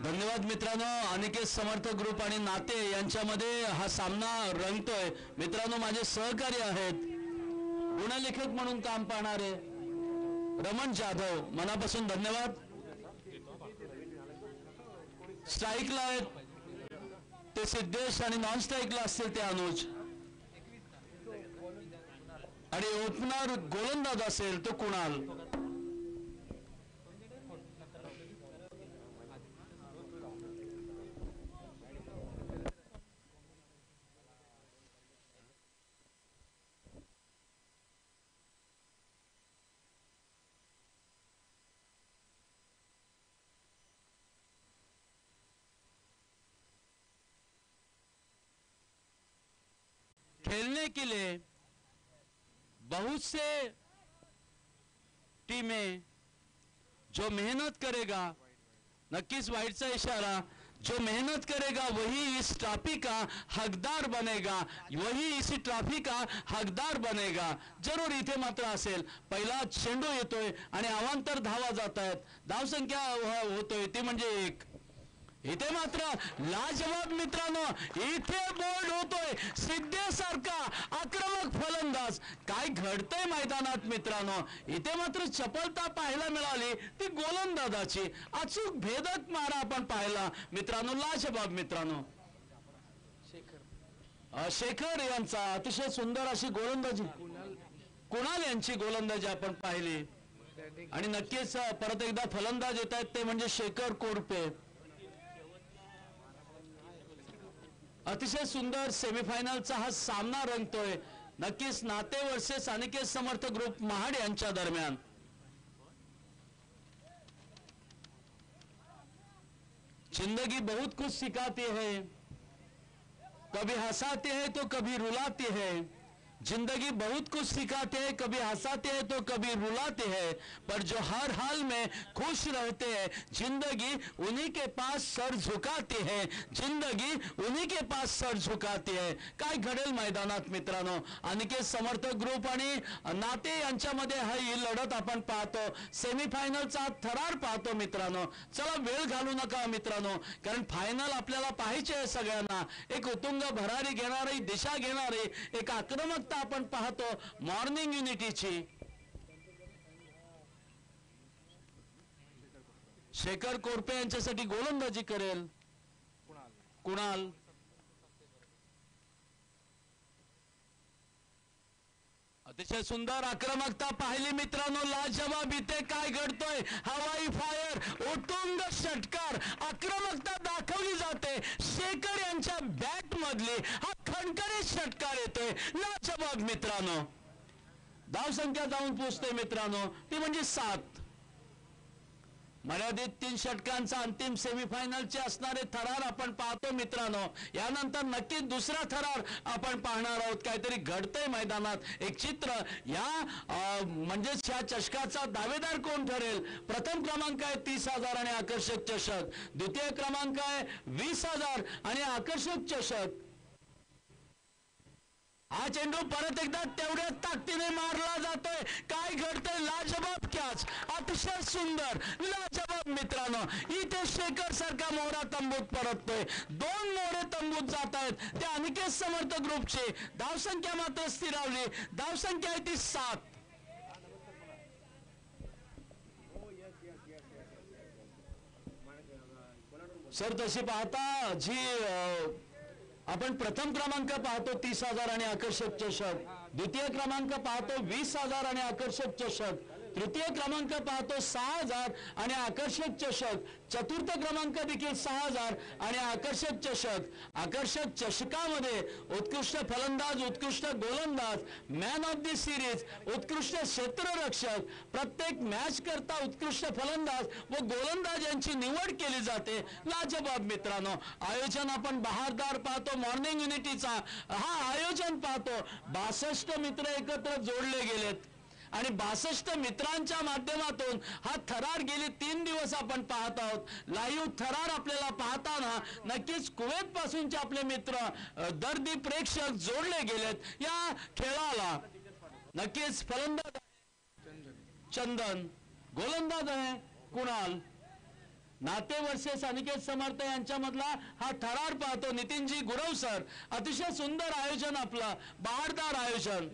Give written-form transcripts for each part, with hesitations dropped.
धन्यवाद मित्रांनो. अनिकेत समर्थक ग्रुप आणि नाते यांच्यामध्ये हा सामना रंगतोय. मित्रांनो, माझे सहकारी आहेत गुणलेखक म्हणून काम पाहणारे रमण जाधव, मनापासून धन्यवाद. स्ट्राईकला आहेत ते सिद्धेश आणि नॉन स्ट्राईकला असतील ते अनुज, आणि ओपनर गोलंदाज असेल तो कुणाल. खेलने के लिए बहुत से टीमें जो मेहनत करेगा, नक्कीच वाइटचा इशारा, जो मेहनत करेगा वही इस ट्रॉफी का हकदार बनेगा, वही इस ट्रॉफी का हकदार बनेगा. जरूर इथे मात्र असेल. पहिला चेंडू येतोय आणि अवांतर धावा जात आहेत. धावसंख्या होतोय ती म्हणजे 1. इथे मात्र लाजवाब मित्रांनो, इथे बोल्ड होतोय सिद्धेसारखा आक्रमक फलंदाज. काय घडतंय मैदानात मित्रांनो, इथे मात्र चपलता पाहायला मिळाली ती गोलंदाजाची. अचूक भेदक मारा आपण पाहिला मित्रांनो. लाजवाब मित्रांनो, शेखर यांचा अतिशय सुंदर अशी गोलंदाजी, कुणाल यांची गोलंदाजी आपण पाहिली. आणि नक्कीच परत एकदा फलंदाज येत आहेत ते म्हणजे शेखर कोरपे. अतिशय सुंदर सेमीफायनलचा हा सामना रंगतोय. नक्कीच नाते वर्सेस अनिकेत समर्थक ग्रुप महाड यांच्या दरम्यान. जिंदगी बहुत कुछ सिखाती है, कभी हंसाती है तो कभी रुलाती है. जिंदगी बहुत कुछ सिखाते हैं, कभी हंसाते हैं तो कभी रुलाते हैं, पर जो हर हाल में खुश रहते हैं जिंदगी उन्हीं के पास सर झुकाती है. जिंदगी उन्हीं के पास सर झुकाती है. काय घडेल मैदानात मित्रांनो. अनिकेत समर्थक ग्रुप आणि नाते यांच्यामध्ये ही लढत आपण पाहतो. सेमीफायनलचा थरार पाहतो मित्रांनो. चला वेळ घालू नका मित्रांनो, कारण फायनल आपल्याला पाहायचे आहे सगळ्यांना. एक उत्तुंग भरारी घेणारी, दिशा घेणारी एक आक्रमक आपण पाहतो मॉर्निंग युनिटीची. शेखर कोरपे यांच्यासाठी गोलंदाजी करेल कुणाल. अतिशय सुंदर आक्रमकता पाहिली मित्रांनो. लाजवाब इथे काय घडतोय. हवाई फायर, उत्तुंग षटकार, आक्रमकता दाखवली जाते. शेखर यांच्या बॅट मधली हा खणखणीत षटकार येतोय. लाजवाब मित्रांनो. धावसंख्या जाऊन पोहोचते मित्रांनो ती म्हणजे 7. मर्यादित 3 षटकांचा अंतिम सेमीफायनलचे असणारे थरार आपण पाहतो मित्रांनो. यानंतर नक्कीच दुसरा थरार आपण पाहणार आहोत. काहीतरी घडतंय मैदानात एक चित्र. या म्हणजेच या चषकाचा दावेदार कोण ठरेल. प्रथम क्रमांक आहे 30,000 आणि आकर्षक चषक. द्वितीय क्रमांक आहे 20,000 आणि आकर्षक चषक. हा चेंडू परत एकदा तेवढ्याच ताकदीने मारला जातोय. काय घडतंय. लाजवाब कॅच, अतिशय सुंदर, लाजवाब मित्रांनो. इथे शेखर सारखा मोहरा तंबूत परततोय. 2 मोहरे तंबूत जात आहेत ते अनिकेत समर्थक ग्रुपचे. धावसंख्या मात्र स्थिरावली. धावसंख्या आहे ती 7. सर तशी पाहता जी आपण प्रथम क्रमांक पाहतो 30,000 आणि आकर्षक चषक. द्वितीय क्रमांक पाहतो 20,000 आणि आकर्षक चषक. तृतीय क्रमांक पाहतो 6,000 आणि आकर्षक चषक. चतुर्थ क्रमांक देखील 6,000 आणि आकर्षक चषक. आकर्षक चषकामध्ये उत्कृष्ट फलंदाज, उत्कृष्ट गोलंदाज, मॅन ऑफ द सिरीज, उत्कृष्ट क्षेत्ररक्षक, प्रत्येक मॅच करता उत्कृष्ट फलंदाज व गोलंदाज यांची निवड केली जाते. लाजवाब मित्रांनो. आयोजन आपण बहारदार पाहतो मॉर्निंग युनिटीचा. हा आयोजन पाहतो 62 मित्र एकत्र जोडले गेलेत आणि 62 मित्रांच्या माध्यमातून हा थरार गेले 3 दिवस आपण पाहत आहोत. लाईव्ह थरार आपल्याला पाहताना नक्कीच कुवेत पासूनचे आपले मित्र, दर्दी प्रेक्षक जोडले गेलेत या खेळाला. नक्कीच फलंदाज चंदन, गोलंदाज आहे कुणाल. नाते वर्सेस अनिकेत समर्थ यांच्यामधला हा थरार पाहतो. नितीनजी गुरव सर, अतिशय सुंदर आयोजन, आपलं बहारदार आयोजन.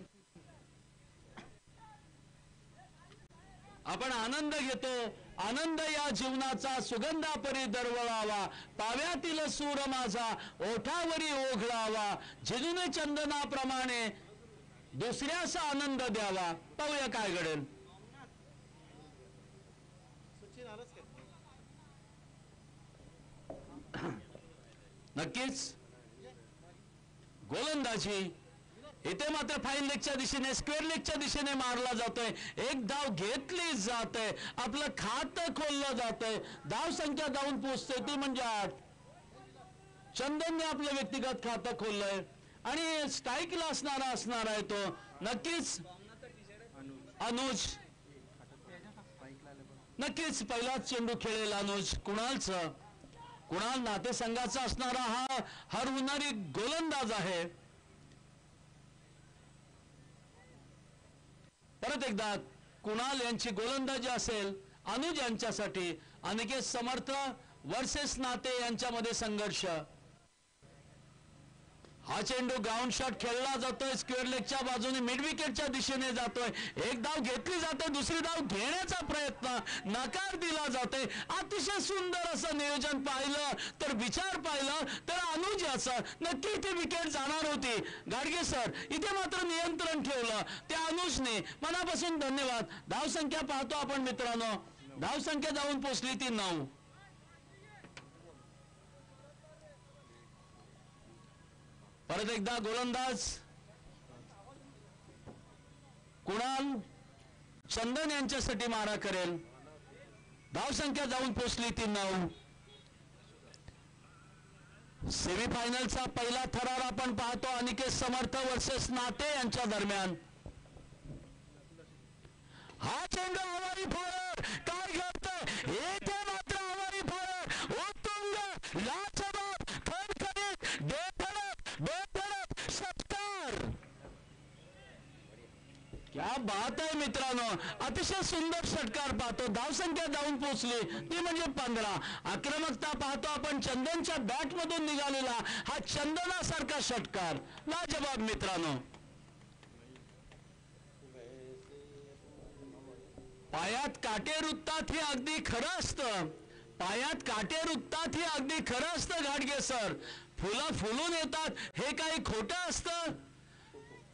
आपण आनंद घेतो. आनंद या जीवनाचा सुगंधा परी दरवळावा, पाव्यातील सूर माझा ओठावरी ओघळावा, झिजून चंदनाप्रमाणे दुसऱ्याचा आनंद द्यावा. पाहूया काय घडेल. नक्कीच गोलंदाजी इथे मात्र फाईन लेगच्या दिशेने, स्क्वेअर लेगच्या दिशेने मारला जातोय. एक धाव घेतली जाते, आपलं खातं खोललं जातंय. धाव संख्या जाऊन पोहोचते ती म्हणजे 8. चंदनने आपलं व्यक्तिगत खातं खोललंय आणि स्ट्राईकला असणार आहे तो नक्कीच अनुज. नक्कीच पहिलाच चेंडू खेळेल अनुज. कुणाल नातेसंघाचा असणारा हा हरहुन्नरी गोलंदाज आहे. परत एकदा कुणाल यांची गोलंदाजी असेल. अनुज यांच्यासाठी अनिकेत समर्थ वर्सेस नाते यांच्यामध्ये संघर्ष. हा चेंडू ग्राउंड शॉट खेळला जातोय, स्क्वेअर लेगच्या बाजूने मिड विकेटच्या दिशेने जातोय. एक धाव घेतली जाते, दुसरी धाव घेण्याचा प्रयत्न नकार दिला जाते. अतिशय सुंदर असं नियोजन पाहिलं तर, विचार पाहिलं तर अनुज याचं नक्की इथे विकेट जाणार होती. गाडगे सर इथे मात्र नियंत्रण ठेवलं त्या अनुजने. मनापासून धन्यवाद. धाव संख्या पाहतो आपण मित्रांनो, धाव संख्या जाऊन पोहोचली ती 9. परत एकदा गोलंदाज कुणाल चंदन यांच्यासाठी मारा करेल. धाव संख्या जाऊन पोहोचली ती 9. सेमीफायनलचा पहिला थरार आपण पाहतो अनिकेत समर्थ वर्सेस नाते यांच्या दरम्यान. हा चेंडू हवाई फॉर काय घडतंय येथे मात्र हवाई फॉर उत्तुंग लाजवाब खणखणीत बेधडक षटकार. क्या बात आहे मित्रांनो, अतिशय सुंदर षटकार पाहतो. धावसंख्या जाऊन पोहोचली ती म्हणजे 15. आक्रमकता पाहतो आपण चंदनच्या बॅट मधून निघालेला हा चंदनासारखा षटकार लाजवाब मित्रांनो. पायात काटे रुततात हे अगदी खरं असतं. पायात काटे रुततात हे अगदी खरं असतं गाडगे सर. फुलं फुलून येतात हे काही खोटं असतं.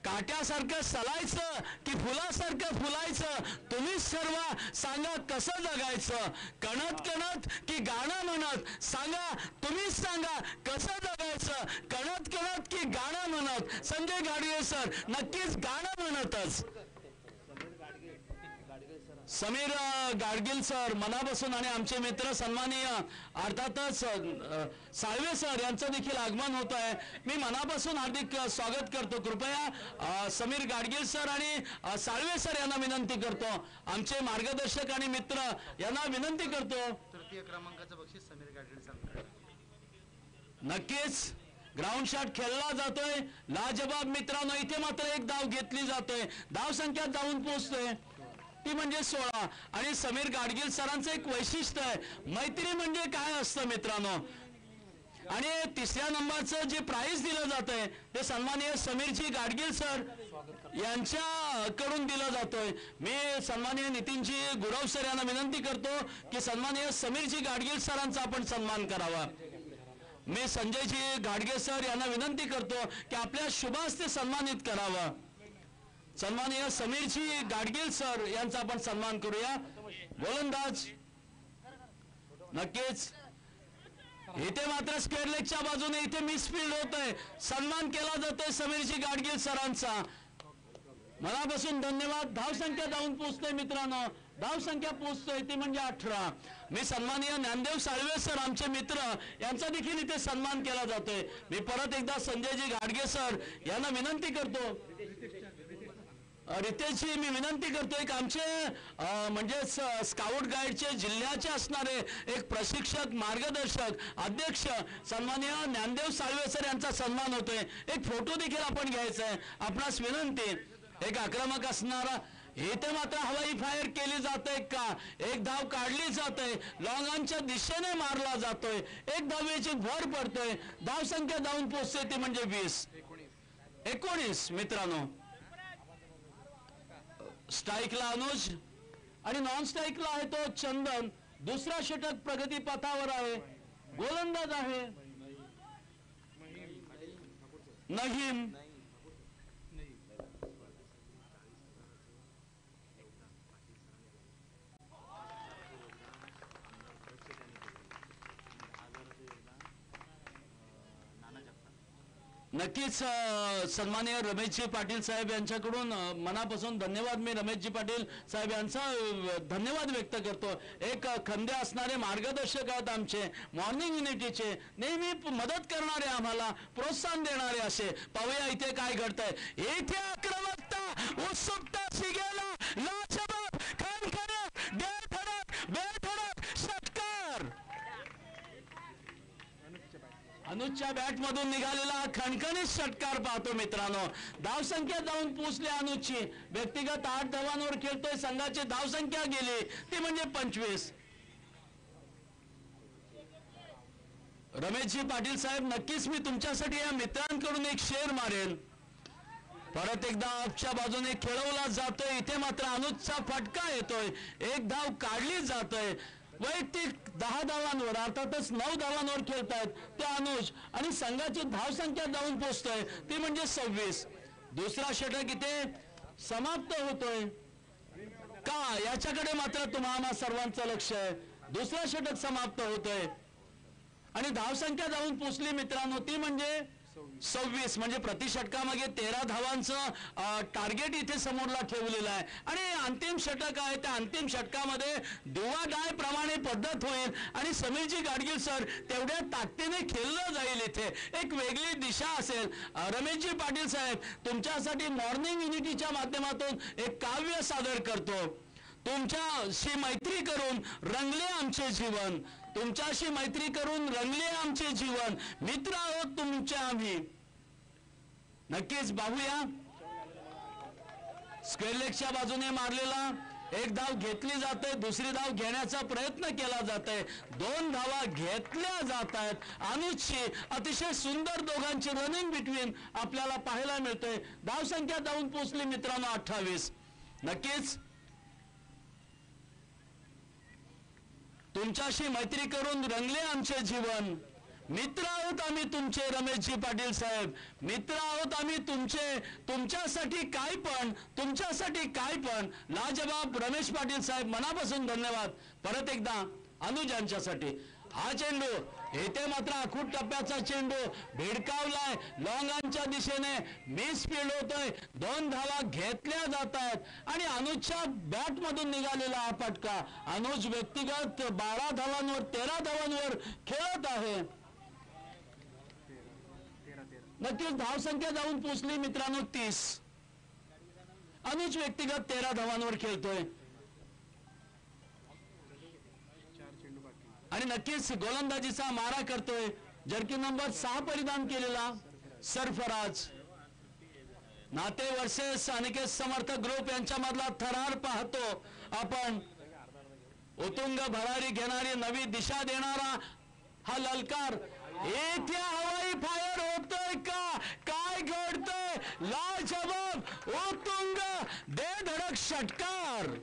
काट्यासारखं सलायचं की फुलासारखं फुलायचं, तुम्हीच ठरवा. सांगा कसं जगायचं. कणत कणत की गाणं म्हणत, सांगा तुम्हीच सांगा कसं जगायचं. कणत कणत की गाणं म्हणत. संजय गाडगे सर नक्कीच गाणं म्हणतच. समीर गाडगिल सर मनापासून आणि आमचे मित्र सन्माननीय अर्थातच साळवे सर यांचं देखील आगमन होत आहे. मी मनापासून हार्दिक स्वागत करतो. कृपया समीर गाडगिल सर आणि साळवे सर यांना विनंती करतो, आमचे मार्गदर्शक आणि मित्र यांना विनंती करतो. तृतीय क्रमांकाचं बक्षीस समीर गाडगिल सर. नक्कीच ग्राउंड शॉट खेळला जातोय लाजवाब मित्रांनो. इथे मात्र एक धाव घेतली जातोय. धाव संख्या जाऊन पोहोचतोय ती म्हणजे 16. आणि समीर गाडगिल सरांचं एक वैशिष्ट्य आहे, मैत्री म्हणजे काय असतं मित्रांनो. आणि तिसऱ्या नंबरचं जे प्राइज दिलं जातंय ते सन्माननीय समीरजी गाडगिल सर यांच्याकडून दिलं जातोय. मी सन्माननीय नितीनजी गुरव सर यांना विनंती करतो की सन्माननीय समीरजी गाडगिल सरांचा आपण सन्मान करावा. मी संजयजी गाडगे सर यांना विनंती करतो की आपल्या शुभ हस्ते सन्मानित करावं. सन्माननीय समीरजी गाडगिल सर यांचा आपण सन्मान करूया. गोलंदाज नक्कीच इथे मात्र स्क्वेअर लेगच्या बाजूने इथे मिसफील्ड होतोय. सन्मान केला जातोय समीरजी गाडगिल सरांचा. मनापासून धन्यवाद. धाव संख्या जाऊन पोहोचतोय मित्रांनो. धाव संख्या पोहोचतोय ती म्हणजे 18. मी सन्माननीय ज्ञानदेव साळवे सर आमचे मित्र यांचा देखील इथे सन्मान केला जातोय. मी परत एकदा संजयजी गाडगे सर यांना विनंती करतो, रितेशजी मी विनंती करतोय की आमचे म्हणजे स्काउट गाईडचे जिल्ह्याचे असणारे एक प्रशिक्षक मार्गदर्शक अध्यक्ष सन्माननीय ज्ञानदेव साळवे सर यांचा सन्मान होतोय. एक फोटो देखील आपण घ्यायचा आहे. आपणास विनंती, एक आक्रमक असणारा इथे मात्र हवाई फायर केली जाते का? एक धाव काढली जाते, लॉंगांच्या दिशेने मारला जातोय, एक धावेची भर पडतोय, धावसंख्या जाऊन पोचते ती म्हणजे 19 मित्रांनो. स्ट्राईकला अनुज आणि नॉन स्ट्राईकला आहे तो चंदन. दुसरा षटक प्रगती पथावर आहे. गोलंदाज आहे नहीम. नक्कीच सन्माननीय रमेशजी पाटील साहेब यांच्याकडून मनापासून धन्यवाद. मी रमेशजी पाटील साहेब यांचा धन्यवाद व्यक्त करतो. एक खंदे असणारे मार्गदर्शक आहेत आमचे, मॉर्निंग युनिटीचे, नेहमी मदत करणारे, आम्हाला प्रोत्साहन देणारे असे. पाहूया इथे काय घडतंय. इथे आक्रमकता, उत्सुकता शिगेला, लाजवाब, खणखणीत, बेधडक, षटकार. अनुजच्या बॅट मधून निघालेला खणखणीत षटकार पाहतो मित्रांनो. धावसंख्या जाऊन पोचली अनुजची. व्यक्तिगत 8 धावांवर खेळतोय. संघाची धावसंख्या गेली ती म्हणजे 25. रमेशजी पाटील साहेब, नक्कीच मी तुमच्यासाठी या मित्रांकडून एक शेर मारेल. परत एकदा ऑफच्या बाजूने खेळवला जातोय. इथे मात्र अनुजचा फटका येतोय. एक धाव काढली जातोय. वैयक्तिक 10 धावांवर, अर्थातच 9 धावांवर खेळतायत ते अनुज आणि संघाची धावसंख्या जाऊन पोचतोय ती म्हणजे 26. दुसरा षटक इथे समाप्त होतोय का याच्याकडे मात्र तुम्हाला सर्वांचं लक्ष आहे. दुसरा षटक समाप्त होतोय आणि धावसंख्या जाऊन पोचली मित्रांनो ती म्हणजे 26. म्हणजे प्रति षटकामागे 13 धावांचं टार्गेट इथे समोरला ठेवलेलं आहे. आणि अंतिम षटक आहे. त्या अंतिम षटकामध्ये दुवा डाय प्रमाणे पद्धत होईल आणि समीरजी गाडगीळ सर तेवढ्या ताकदीने खेळलं जाईल. इथे एक वेगळी दिशा असेल. रमेशजी पाटील साहेब, तुमच्यासाठी मॉर्निंग युनिटीच्या माध्यमातून एक काव्य सादर करतो. तुमच्याशी मैत्री करून रंगले आमचे जीवन, तुमच्याशी मैत्री करून रंगले आमचे जीवन, मित्र आहोत तुमचे आम्ही. नक्कीच पाहूया. स्क्वेअर लेगच्या बाजूने मारलेला एक धाव घेतली जाते. दुसरी धाव घेण्याचा प्रयत्न केला जातोय. 2 धावा घेतल्या जात आहेत. अनुजची अतिशय सुंदर दोघांची रनिंग बिटवीन आपल्याला पाहायला मिळतोय. धावसंख्या जाऊन पोचली मित्रांनो 28. नक्कीच तुमच्याशी मैत्री करून रंगले आमचे जीवन, मित्र आहोत आम्ही तुमचे रमेशजी पाटील साहेब, मित्र आहोत आम्ही तुमचे, तुमच्यासाठी काय पण लाजवाब रमेश पाटील साहेब, मनापासून धन्यवाद. परत एकदा अनुज यांच्यासाठी हा चेंडू येथे मात्र आखूट टप्प्याचा चेंडू भिडकावलाय. लॉंगांच्या दिशेने मिस फील्ड होतोय. 2 धावा घेतल्या जात आहेत आणि अनुजच्या बॅट मधून निघालेला हा फटका. अनुज व्यक्तिगत 12 धावांवर 13 धावांवर खेळत आहे. नक्कीच धावसंख्या जाऊन पोचली मित्रांनो 30. अनुज व्यक्तिगत 13 धावांवर खेळतोय आणि नक्कीच गोलंदाजीचा मारा करतोय जर्की नंबर 6 परिधान केलेला सरफराज. नाते वर्सेस अनिकेत समर्थक ग्रुप यांच्या मधला थरार पाहतो आपण. उतुंग भरारी घेणारी, नवी दिशा देणारा हा ललकार. येथे हवाई फायर होतोय का? काय घडतंय? लाजवाब, उतुंग, बेधडक षटकार.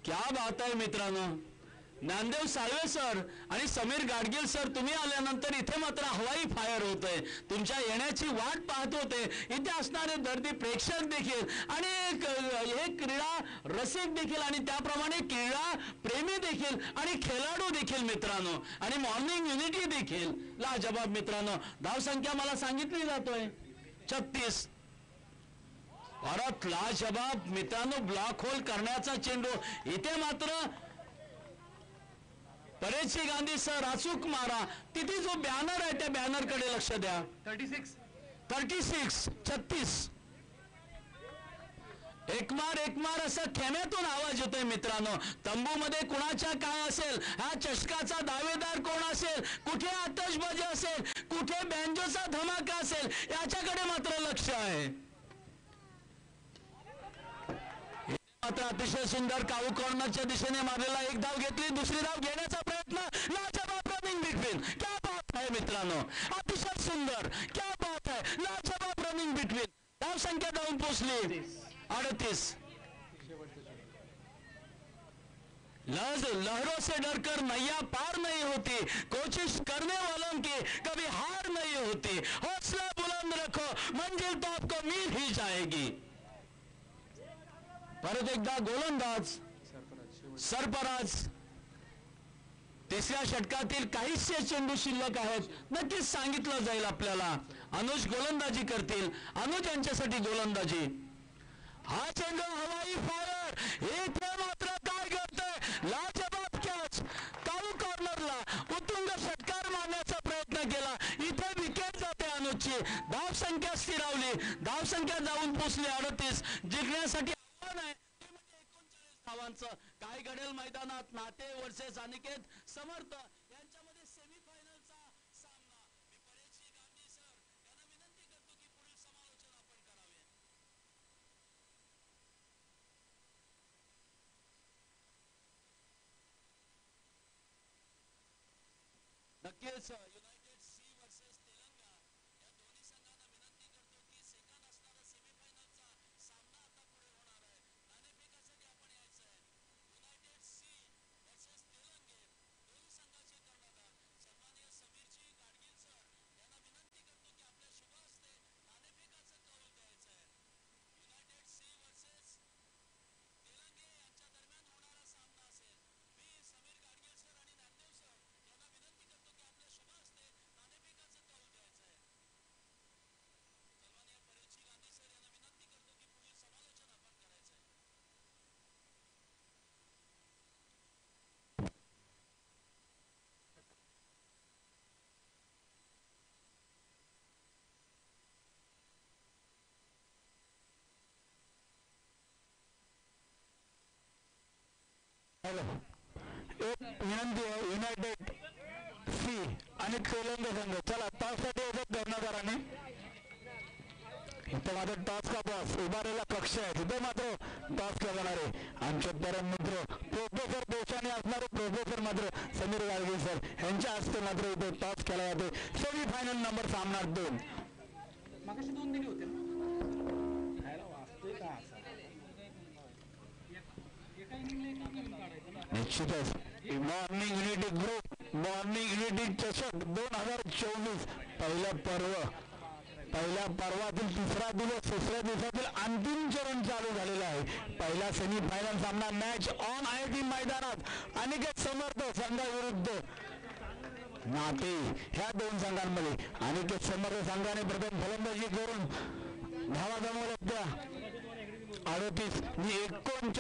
क्या बात आहे मित्रांनो. ज्ञानदेव साळवे सर आणि समीर गाडगीळ सर, तुम्ही आल्यानंतर इथे मात्र हवाई फायर होतंय. तुमच्या येण्याची वाट पाहत होते इथे असणारे दर्दी प्रेक्षक देखील आणि हे क्रीडा रसिक देखील आणि त्याप्रमाणे क्रीडा प्रेमी देखील आणि खेळाडू देखील मित्रांनो आणि मॉर्निंग युनिटी देखील. लाजवाब मित्रांनो. धावसंख्या मला सांगितली जातोय 36. परत लाजवाब मित्रांनो. ब्लॉक होल करण्याचा चेंडू इथे मात्र परेशजी गांधी सर अचूक मारा. तिथे जो बॅनर आहे त्या बॅनरकडे लक्ष द्या. 36. एकमार असं खेम्यातून आवाज येतोय मित्रांनो. तंबूमध्ये कुणाच्या काय असेल, हा चषकाचा दावेदार कोण असेल, कुठे आतषबाजी असेल, कुठे बँजोचा धमाका असेल, याच्याकडे मात्र लक्ष आहे. मात्र अतिशय सुंदर काऊ कॉर्नरच्या दिशेने मारलेला एक धाव घेतली, दुसरी धाव घेण्याचा प्रयत्न, लाजवाब रनिंग बिटवीन, क्या बात आहे मित्रांनो, अतिशय सुंदर, क्या बात आहे, लाजवाब रनिंग बिटवीन. धाव संख्या जाऊन पोहोचली 38. लहरों से डरकर नैया पार नहीं होती, कोशिश करने वालों की कभी हार नहीं होती, हौसला बुलंद रखो, मंजिल तो आपको मिल ही जाएगी. परत एकदा गोलंदाज सरफराज. तिसऱ्या षटकातील काहीशे चेंडू शिल्लक आहेत, नक्कीच सांगितलं जाईल आपल्याला. अनुज गोलंदाजी करतील, अनुज यांच्यासाठी गोलंदाजी. हा चेंडू हवाई फायर, इथे मात्र काय करतोय, लाजवाब कॅच, काळू कॉर्नरला उत्तुंग षटकार मारण्याचा प्रयत्न केला, इथे विकेट जाते अनुजची. धाव संख्या स्थिरावली, धाव संख्या जाऊन पोचली 38. जिंकण्यासाठी आव्हान आहे ते म्हणजे 39 धावांचं. काय घडेल मैदानात, नाते वर्सेस अनिकेत समर्थ यांच्यामध्ये सेमीफायनलचा सामना. मी परेशजी गांधी सर यांना विनंती करतो की पुढील समालोचन आपण करावे. नक्कीच युनायटेड सी वर्सेस तेलंगा या दोन्ही संघांना विनंती करतो की सेकंड असणारा सेमीफायनलचा सामना आता पुढे होणार आहे. नाणेफेकासाठी आपण यायचं आहे. युनायटेड सी वर्सेस तेलंगे दोन्ही संघाचे कर्णधार सन्माननीय समीरजी गाडगील सर यांना विनंती करतो की आपल्या शुभ हस्ते नाणेफेकाचं कौल द्यायचं आहे. युनायटेड सी वर्सेस तेलंगे यांच्या दरम्यान होणारा सामना असेल. मी समीर गाडगील सर आणि नामदेव सर यांना विनंती करतो की आपल्या शुभ हस्ते नाणेफेकाचं कौल द्यायचं आहे. सन्माननीय परेशजी गांधी सर यांना विनंती करतो की पुढील समालोचन आपण करायचं आहे. हॅलो, एक विनंती आहे, युनायटेड सी आणि तेलंगा संघ, चला टॉससाठी येतात कर्णधाराने. इथं मात्र टॉसचा बॉस उभारलेला कक्ष आहे, तिथे मात्र टॉस केला जाणार आहे. आमचे परम मित्र प्रोफेसर देशाने असणारे प्रोफेसर मात्र समीर गाडगे सर यांच्या हस्ते मात्र इथे टॉस केला जातो. सेमीफायनल नंबर सामना 2. मागाशी 2 दिले होते ना, खायला वाचतोय का असा एका इनिंगला एक इनिंग काढायचं ना. निश्चितच morning unity group morning unity चषक 2024 पहिल्या पर्वातील तिसरा दिवस, तिसऱ्या दिवसातील अंतिम चरण चालू झालेला आहे. पहिला सेमीफायनल सामना मॅच ऑन आहे ती मैदानात. अनिकेत समर्थ संघाविरुद्ध नाते ह्या दोन संघांमध्ये. अनिकेत समर्थ संघाने प्रथम फलंदाजी करून धावा जमवल्या त्या 38 आणि 39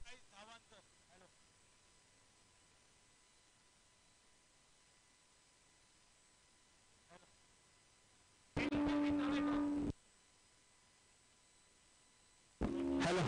हॅलो,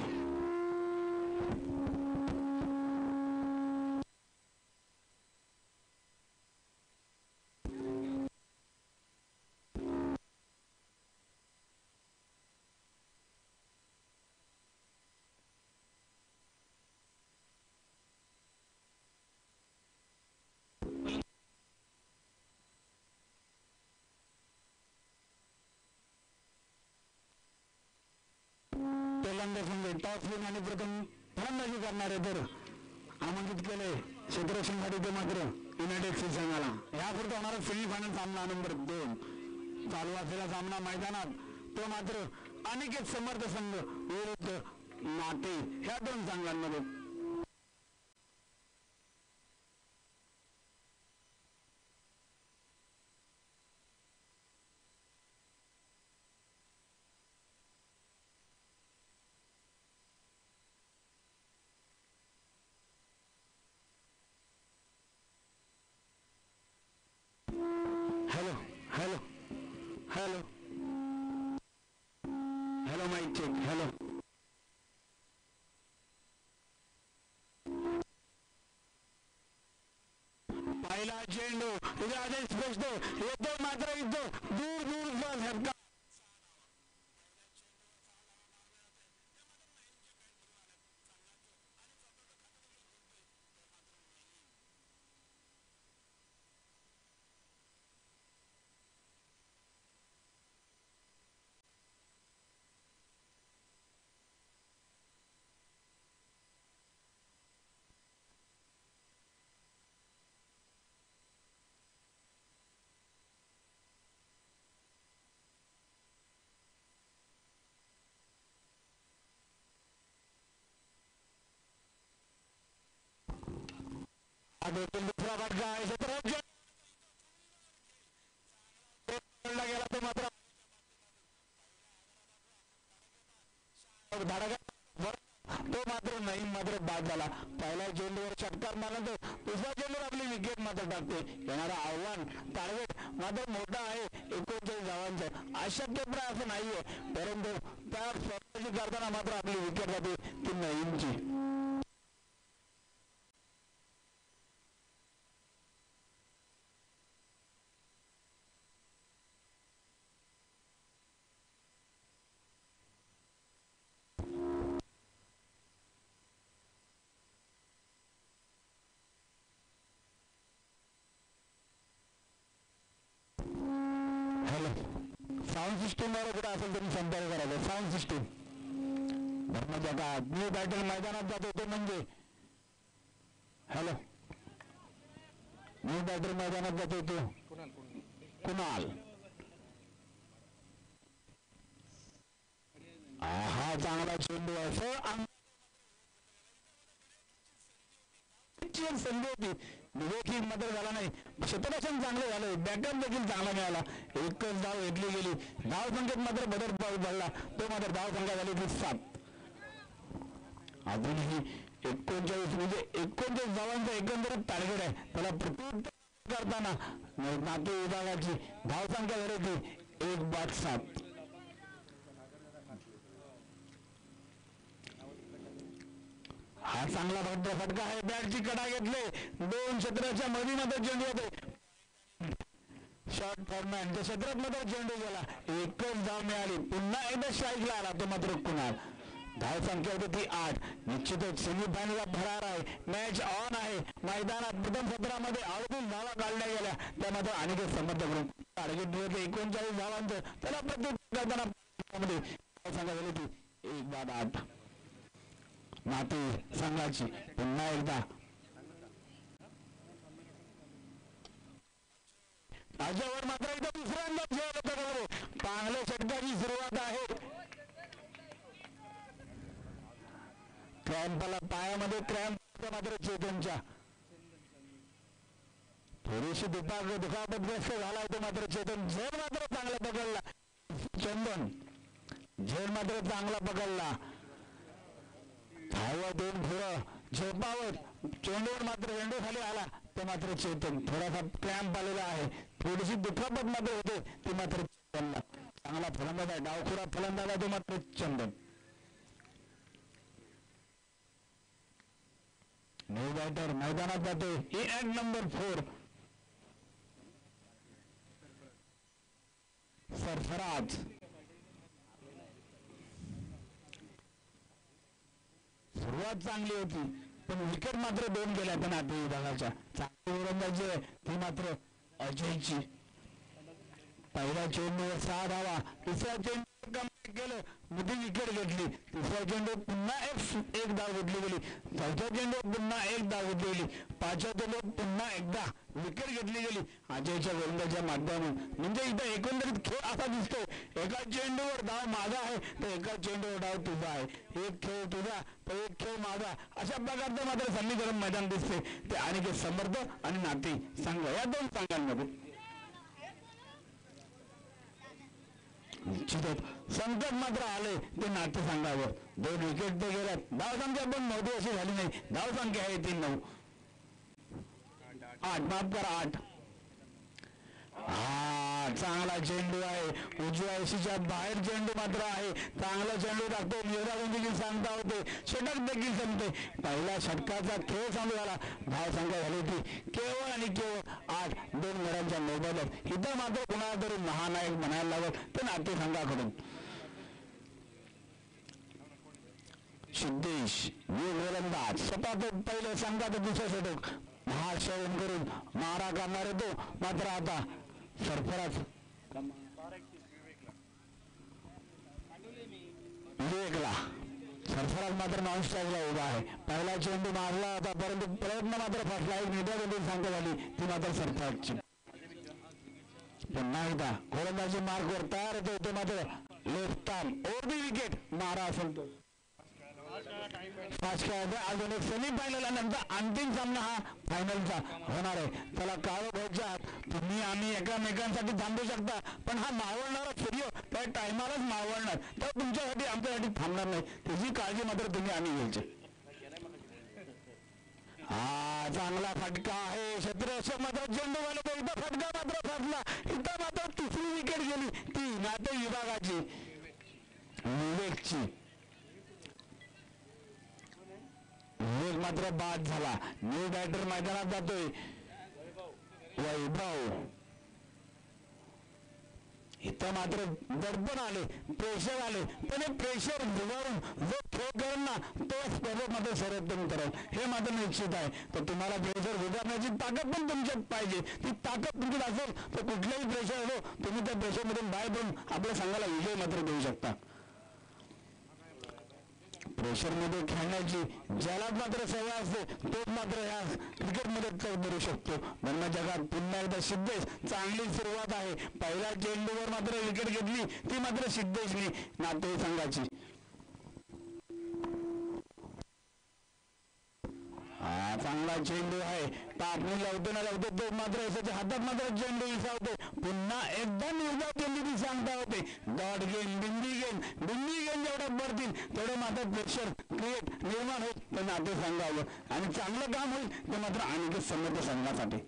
तेलंगा संघ टॉस घेऊन आणि प्रथम फलंदाजी करणारे तर आमंत्रित केले क्षेत्ररक्षण साठी ते मात्र युनायटेड सी संघाला. यापुढे होणारा सेमीफायनल सामना नंबर 2 चालू असलेला सामना मैदानात तो मात्र अनिकेत समर्थ संघ विरुद्ध नाते ह्या दोन संघांमध्ये. Hello hello hello hello mic check. Hello, पहिला चेंडू तुझ्या आदेश स्पष्ट येतो मात्र इथं दूर दूरचा झटका. दुसरा फटका आहे क्षेत्ररक्षण गेला तो मात्र तो मात्र नाही मात्र बाद झाला. पहिल्या चेंडूवर षटकार मारला तो दुसऱ्या चेंडूवर आपली विकेट मात्र टाकते. येणारा आव्हान टार्गेट मात्र मोठा आहे 39 धावांचं. अशक्य प्राय असं नाहीये परंतु त्या स्वतःची करताना मात्र आपली विकेट जाते ती नईमची. साऊंड सिस्टीम वर कुठे असेल तुम्ही संपर्क करायचा. साऊंड सिस्टीम न्यू बॅटल मैदानात जातो तो म्हणजे हॅलो न्यू बॅटल मैदानात जातो तो कुणाल. हा चांगला चेंडू आहे संधी होती विवेकी मात्र झाला नाही. क्षेत्ररक्षण चांगलं झालं बॅकअप देखील चांगला मिळाला. एकच धाव घेतली गेली. धाव संख्येत मात्र बदल पडला तो मात्र धाव संख्या झाली ती 7. अजूनही 39 म्हणजे 39 धावांचा एकंदरीत टार्गेट आहे. त्याला प्रत्युत्तर करताना नातू विभागाची धाव संख्या झाली ती 1-7. हा चांगला फटका आहे. बॅटची कडा घेतले 2 क्षेत्राच्या मध्ये चेंडू होते. शॉर्ट फॉर्मॅन त्या क्षेत्रात मात्र चेंडू गेला. एकच धाव मिळाली. पुन्हा एकदा स्ट्राईकला आला तो मात्र कुणाल. धाव संख्या होती ती 8. निश्चितच सेमीफायनलला भरार आहे. मॅच ऑन आहे. मैदानात प्रथम सत्रामध्ये 38 धावा काढल्या गेल्या. त्यामध्ये अनेक समर्थक टार्गेट मिळते 39 धावांचं. त्याला प्रत्येक करताना धाव संख्या झाली ती 1-8. नातू संघाची पुन्हा एकदा त्याच्यावर मात्र एकदा दुसऱ्यांदा चांगल्या षटकाची सुरुवात आहे. क्रॅम्पला पायामध्ये क्रॅम्प मात्र चेतनच्या थोडीशी दुखापतग्रस्त झाला तो मात्र चेतन. झेल मात्र चांगला पकडला. चंदन झेल मात्र चांगला पकडला. धावा 2 पुढं झेपावत चेंडूवर मात्र चेंडू खाली आला तो मात्र चेतन. थोडासा क्रॅम्प आलेला आहे. थोडीशी दुखापत मात्र होते ती मात्र चंदनला. चांगला फलंदाज आहे. डावखुरा फलंदाज आहे तो मात्र चंदन. न्यू बॅटर मैदानात जातो. ही ऍक्ट नंबर 4 सरफराज. सुरुवात चांगली होती पण विकेट मात्र 2 गेल्या त्या नातू विभागाच्या. चांगली गोलंदाजी ती मात्र अजयची. पहिल्या चेंडूवर 6 धावा. दुसऱ्या चेंडूवर कम केलं मोठी विकेट घेतली. तिसऱ्या चेंडू पुन्हा एक धाव घेतली गेली. चौथ्या चेंडूवर पुन्हा 1 धाव घेतली गेली. 5व्या चेंडूवर पुन्हा एकदा विकेट घेतली गेली अजयच्या गोलंदाजीच्या माध्यमातून. म्हणजे इथं एकंदरीत खेळ असा दिसतो एका चेंडूवर धाव माझा आहे तर एका चेंडूवर धाव तुझा आहे. एक खेळ तुझा तर एक खेळ माझा अशा प्रकारचं मात्र समीकरण मैदान दिसते. ते आणि समर्थ आणि नाती संघ या 2 संघांमध्ये निश्चितच संकट मात्र आले ते नाट्य संघावर. 2 विकेट ते गेल्यात. धाव संख्या पण नव्हती अशी झाली नाही. धाव संख्या आहे ती 9 8 माफ करा 8. हा चांगला चेंडू आहे. उजव्या एशीच्या बाहेर चेंडू मात्र आहे. चांगला चेंडू टाकतो. देखील सांगता होते. षटक देखील संपते. पहिल्या षटकाचा खेळ चालू झाला. धाव संख्या झाली होती केवळ आणि केवळ 8. 2 घरांच्या मोबदल्यात. इथं मात्र कुणाला तरी महानायक म्हणायला लागत ते नाट्य संघाकडून. सिद्धेश गोलंदाज स्वतः पहिलं संघाचं दुसरं षटक महाशयन करून मारा करणार येतो. मात्र आता सरफराज विवेकला सरफराज मात्र नॉन स्ट्राईकला उभा आहे. पहिला चेंडू मारला होता परंतु प्रयत्न मात्र फसला. एक निद्या संख्या झाली ती मात्र सरफराजची. पुन्हा एकदा गोलंदाजी मार्कवर तयार होतो. तो मात्र लेफ्ट आर्म ओरबी विकेट मारा असेल तो फास्ट खेळायचं. अजून एक सेमीफायनल नंतर अंतिम सामना हा फायनलचा होणार आहे. त्याला काळो भाऊच्या तुम्ही आम्ही एकमेकांसाठी थांबू शकता, पण हा मावळणारा सूर्य त्या टायमालाच मावळणार, तर तुमच्यासाठी आमच्यासाठी थांबणार नाही. त्याची काळजी मात्र तुम्ही आम्ही घ्यायची. हा चांगला फटका आहे. क्षेत्ररक्षक मात्र चेंडू घालत होता. इथं फटका मात्र फसला. इथं मात्र तिसरी विकेट गेली, ती नाते विभागाची विवेकची. विवेक मात्र बाद झाला. न्यू बॅटर मैदानात जातोय वैभव. इथं मात्र दडपण आले, प्रेशर आले, पण हे प्रेशर झुगारून जो थ्रो करेल ना तो स्पर्धेत मात्र सर्वोत्तम करेल हे मात्र निश्चित आहे. तर तुम्हाला प्रेशर झुगारण्याची ताकद पण तुमच्यात पाहिजे. ती ताकद तुमच्यात असेल तर कुठलाही प्रेशर हो तुम्ही त्या प्रेशरमधून बाहेर पडून आपल्या संघाला विजय मात्र देऊ शकता. प्रेशरमध्ये खेळण्याची ज्याला मात्र सवय असते तोच मात्र ह्या क्रिकेटमध्ये तग धरू शकतो. धर्म जगात पुन्हा एकदा सिद्धेश चांगली सुरुवात आहे. पहिल्या चेंडूवर मात्र विकेट घेतली ती मात्र सिद्धेशने नाते संघाची. हा चांगला चेंडू आहे. तापणी लावतो ना लावतो तो मात्र त्याच्या हातात मात्र चेंडू विसावतो. पुन्हा एकदा निर्धाव चेंडू ती सांगता होते. डॉट गेम बिंदी गेम जेवढ्या पडतील तेवढं मात्र प्रेशर क्रिएट निर्माण होत ते नाते संघावर आणि चांगलं काम होईल ते मात्र आणखी समर्थ संघासाठी.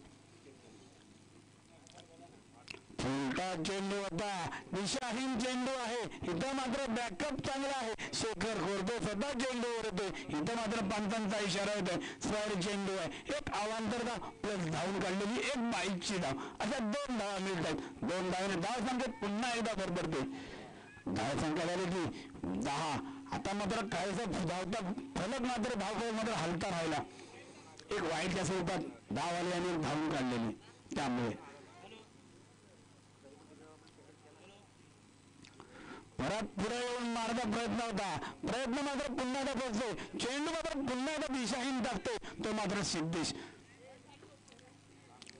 फुलटा चेंडू होता. दिशाहीन चेंडू आहे. इथं मात्र बॅकअप चांगला आहे. शेखर खोरतो स्वतः चेंडूवर येतोय. इथं मात्र पंचांचा इशारा येतोय. स्वर चेंडू आहे. एक अवांतर धाव प्लस धावून काढलेली एक बाईकची धाव अशा 2 धावा मिळत आहेत. 2 धावाने धाव संख्येत पुन्हा एकदा भर पडते. धाव संख्या झाली की 10. आता मात्र काहीसा धावता फलक मात्र धाव मात्र हलता राहिला. एक वाईटच्या स्वरूपात धाव आली आणि धावून काढलेली. त्यामुळे परत पुढे येऊन मारण्याचा प्रयत्न होता. प्रयत्न मात्र पुन्हा एकदा पोहोचतोय. चेंडू मात्र पुन्हा एकदा दिशाहीन टाकतोय तो मात्र सिद्धेश.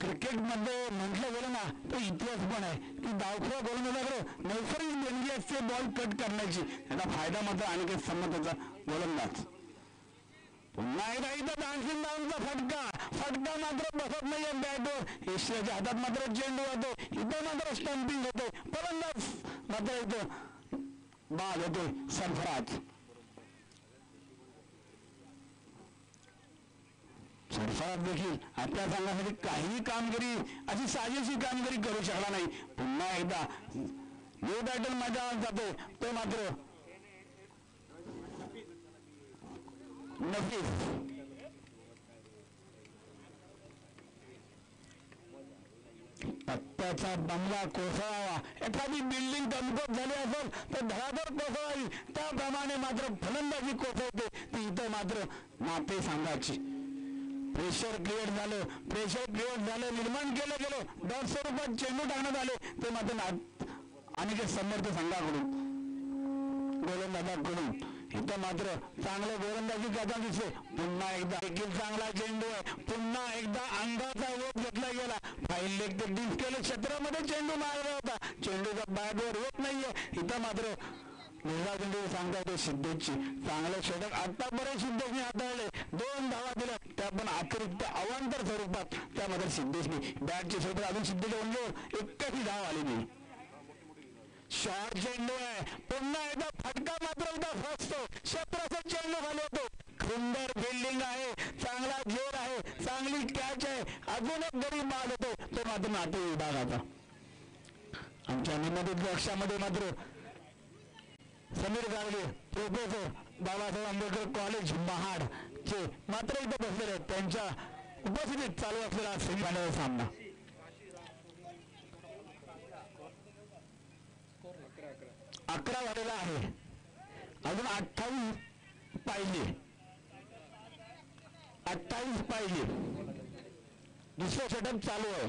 क्रिकेटमध्ये म्हटलं गेलं ना तो इतिहास पण आहे की डावखुरा गोलंदाजाकडे नैसर्गिक देणगी असते बॉल कट करण्याची. याचा फायदा मात्र आणखी समर्थाचा गोलंदाज. पुन्हा एकदा इथं डान्सिंग डाऊनचा फटका मात्र बसत नाहीये बॅटवर. एशियाच्या हातात मात्र चेंडू होतो. इथं मात्र स्टंपिंग होते. फलंदाज मात्र इथं बाद होते. सरफराज देखील आपल्या संघासाठी काही कामगिरी अशी साजेशी कामगिरी करू शकला नाही. पुन्हा एकदा न्यू बॅटल मैदानात जातो तो मात्र नफीस. पत्त्याचा बंगला कोसळावा. एखादी बिल्डिंग कमकुवत झाली असेल तर धडाधड कोसळावी. त्याप्रमाणे मात्र फलंदाजी कोसळते ती इथं मात्र नाते संघाची. प्रेशर क्रिएट झालं निर्माण केलं गेलं. डॉट स्वरूपात चेंडू टाकण्यात आले ते मात्र आणि समर्थ संघाकडून गोलंदाजाकडून. इथं मात्र चांगलं गोलंदाजी करताना दिसते. पुन्हा एकदा देखील चांगला चेंडू आहे. पुन्हा एकदा अंगाचा ओप घेतला गेला. फाईल लेग ते डिप केलं. क्षेत्रामध्ये चेंडू मारला होता. चेंडूचा बॅटवर होत नाहीये. इथं मात्र निर्धाव चेंडू सांगता येतो सिद्धेशची. चांगलं षटक आतापर्यंत सिद्धेशने हाताळले. 2 धावा दिल्या त्या पण अतिरिक्त अवांतर स्वरूपात त्यामध्ये सिद्धेशने बॅटचे क्षेत्र अजून सिद्धेच्या उंचीवर एकही धाव आली नाही. शॉर्ट चेंडू आहे. पुन्हा एकदा फटका मात्र एकदा फसतो. क्षेत्राचा चेंडू खाली होतो. सुंदर फिल्डिंग आहे. चांगला जोर आहे. चांगली कॅच आहे. अजून एक गडी बाद होतो तो मात्र नाते विभागाचा. आमच्या निमंत्रित कक्षामध्ये मात्र समीर गाडगे प्रोफेसर बाबासाहेब आंबेडकर कॉलेज महाड चे मात्र इथं बसलेले आहेत. त्यांच्या उपस्थितीत चालू असलेला सेमीफायनल सामना. अकरा झालेला आहे. अजून 28 पाहिले. दुसरं षटक चालू आहे.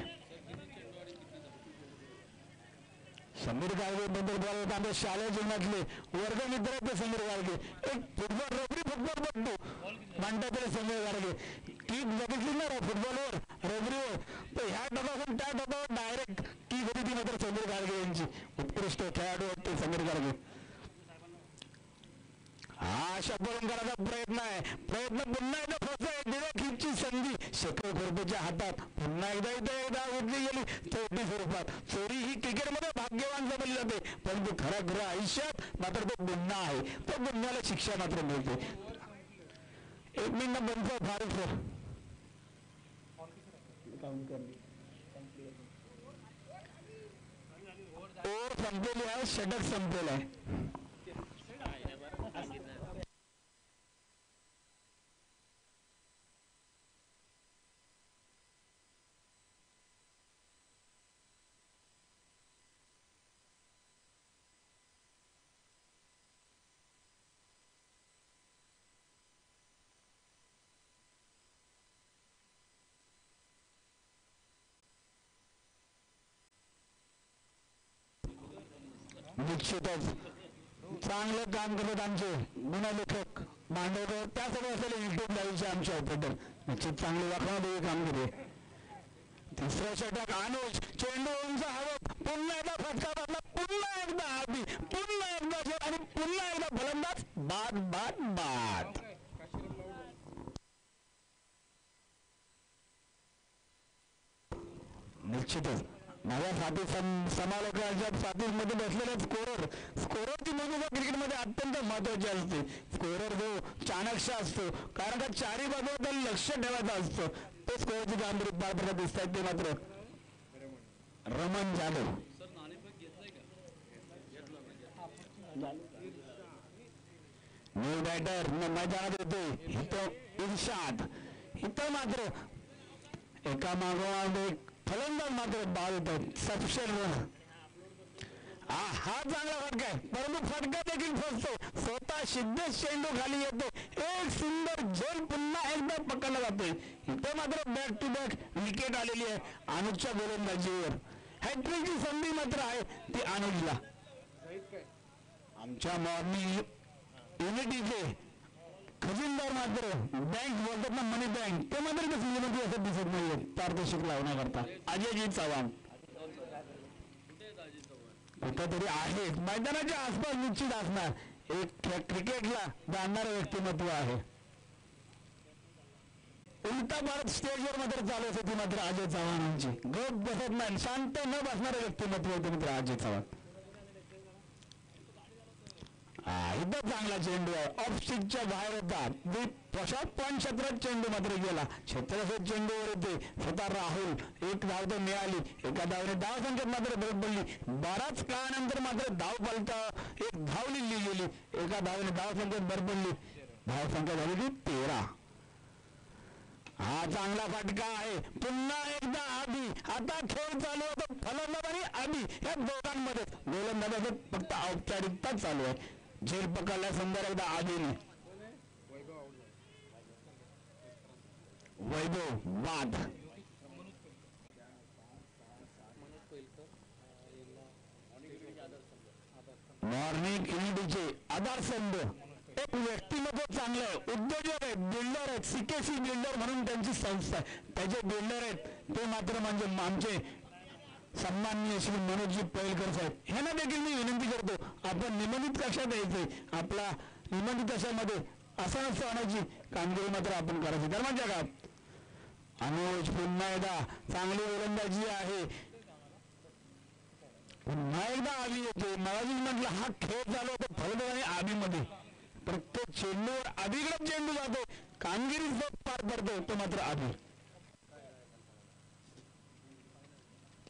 समीर गाडगे बद्दल बोलत आमच्या शालेय जीवनातले वर्गमित्र आहेत ते समीर गाडगे. एक फुटबॉल फुटबॉलपट्टू म्हणतात तरी समीर गाडगे. किक बघितली ना फुटबॉलवर रेफरीवर तर ह्या टोकापासून त्या टोकावर डायरेक्ट किक होती ती मात्र समीर गाडगे यांची. उत्कृष्ट खेळाडू आहेत ते समीर गाडगे. हा शपलून करायचा प्रयत्न पुन्हा एकदा फसतोय. डिरेक्ट हिटची संधी शेखर खोरपेच्या हातात. पुन्हा एकदा उठली गेली चोरी स्वरूपात. चोरी ही क्रिकेटमध्ये भाग्यवान समजली जाते, परंतु खऱ्या आयुष्यात मात्र तो गुन्हा आहे. तो गुन्ह्याला शिक्षा मात्र मिळते. एक मिनिट बनतो फारुख सर. ओव्हर संपलेली आहे, षटक संपलेलं आहे. निश्चितच चांगलं काम करत आमचे गुणलेखक मांडवकर, त्यासोबत असलेले युट्यूब लाईव्हचे आमचे ऑपरेटर निश्चित चांगले वाखणारे कामगिरी. तिसरं षटक अनुज, चेंडू उंच हवं, पुन्हा एकदा फटका बसला, पुन्हा एकदा आधी, पुन्हा एकदा षट आणि पुन्हा एकदा फलंदाज बाद बाद बाद. निश्चितच माझ्या साथी समालोचकांच्या साथीमध्ये बसलेले स्कोररची भूमिका क्रिकेटमध्ये अत्यंत महत्वाची असते. स्कोरर जो चाणक्य असतो, कारण का चारी बाजूला त्याला लक्ष ठेवायचं असतं, तो स्कोरची कामगिरी पार पडत दिसत आहेत. ते मात्र रमण जाधव न्यू बॅटर मैदानात येतोय. इथं इर्षाद, इथं मात्र एका मागोमाग एक फलंदाज मात्र बाद होतात. Sufficient run. हा चांगला फटका आहे, परंतु फटका देखील फसतो. स्वतः सिद्धेश चेंडू खाली येतो. एक सुंदर झेल पुन्हा एकदा पकडला जातोय. इथं मात्र बॅक टू बॅक विकेट आलेली आहे अनुजच्या गोलंदाजीवर. हॅट्रिकची संधी मात्र आहे ती अनुजला. आमच्या मॉर्निंग युनिटीचे खजिनदार मात्र बँक बोलतात ना, मनी बँक, ते मात्र कसं असं दिसत नाहीये पारदर्शक लावण्याकरता. अजयजी चव्हाण कुठंतरी आहे, मैदानाच्या आसपास निश्चित असणार. एक क्रिकेटला जाणणारं व्यक्तिमत्व आहे. उलटा भारत स्टेजवर मात्र चालू असते ती मात्र अजय चव्हाणांची. गप बसत नाही, शांत न बसणारं व्यक्तिमत्व होते मित्र अजय चव्हाण. इथं चांगला चेंडू आहे, ऑफ स्टिकच्या बाहेर होता. शॉर्ट पॉईंट क्षेत्रात चेंडू मात्र गेला. क्षेत्रात चेंडूवर येते स्वतः राहुल. एक धाव तर मिळाली, एका धावने धाव संख्येत मात्र भर पडली. बराच काळानंतर मात्र धाव पलटा एक धाव लिहिली गेली. एका धावने धाव संख्येत भर पडली. धाव संख्या झाली ती 13. हा चांगला फटका आहे, पुन्हा एकदा आधी. आता खेळ चालू होतो फलंदाज आणि आधी या दोघांमध्ये. गोलंदाजाचं फक्त औपचारिकता चालू आहे. झेल पकडल्या सुंदर एकदा आधीने. वैभव बाद. मॉर्निंग युनिटीचे आधारस्तंभ, एक व्यक्तिमत्व चांगलं आहे, उद्योजक आहेत, बिल्डर आहेत. सीकेसी बिल्डर म्हणून त्यांची संस्था आहे, त्याचे बिल्डर आहेत ते मात्र म्हणजे आमचे सन्माननीय श्री मनोजजी पैलकर साहेब. ह्यांना देखील मी विनंती करतो, आपण नियमित कक्षात यायचंय. आपला नियमित कक्षामध्ये असं नसतं होण्याची कामगिरी मात्र आपण करायची. दरम्यानच्या काळात अनुज पुन्हा एकदा चांगली गोलंदाजी आहे. पुन्हा एकदा आधी येते. मगाशी म्हटलं हा खेळ चालू होतो फलंदाज आणि आधीमध्ये. प्रत्येक चेंडूवर आधीकडे चेंडू जातो, कामगिरी जो पार पडतो तो मात्र आधी.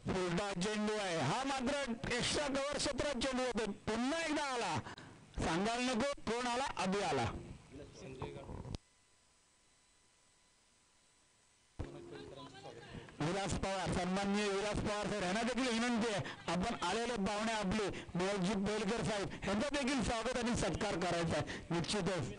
फुलटा चेंडू आहे, हा मात्र एक्स्ट्रा कव्हर क्षेत्रात चेंडू होतो. पुन्हा एकदा आला, सांगायला नको कोण आला, आधी आला. विलास पवार, सन्माननीय विलास पवार सर यांना देखील विनंती आहे, आपण आलेले पाहुणे आपले मनोजजी पैलकर साहेब यांचा देखील स्वागत आणि सत्कार करायचा आहे. निश्चितच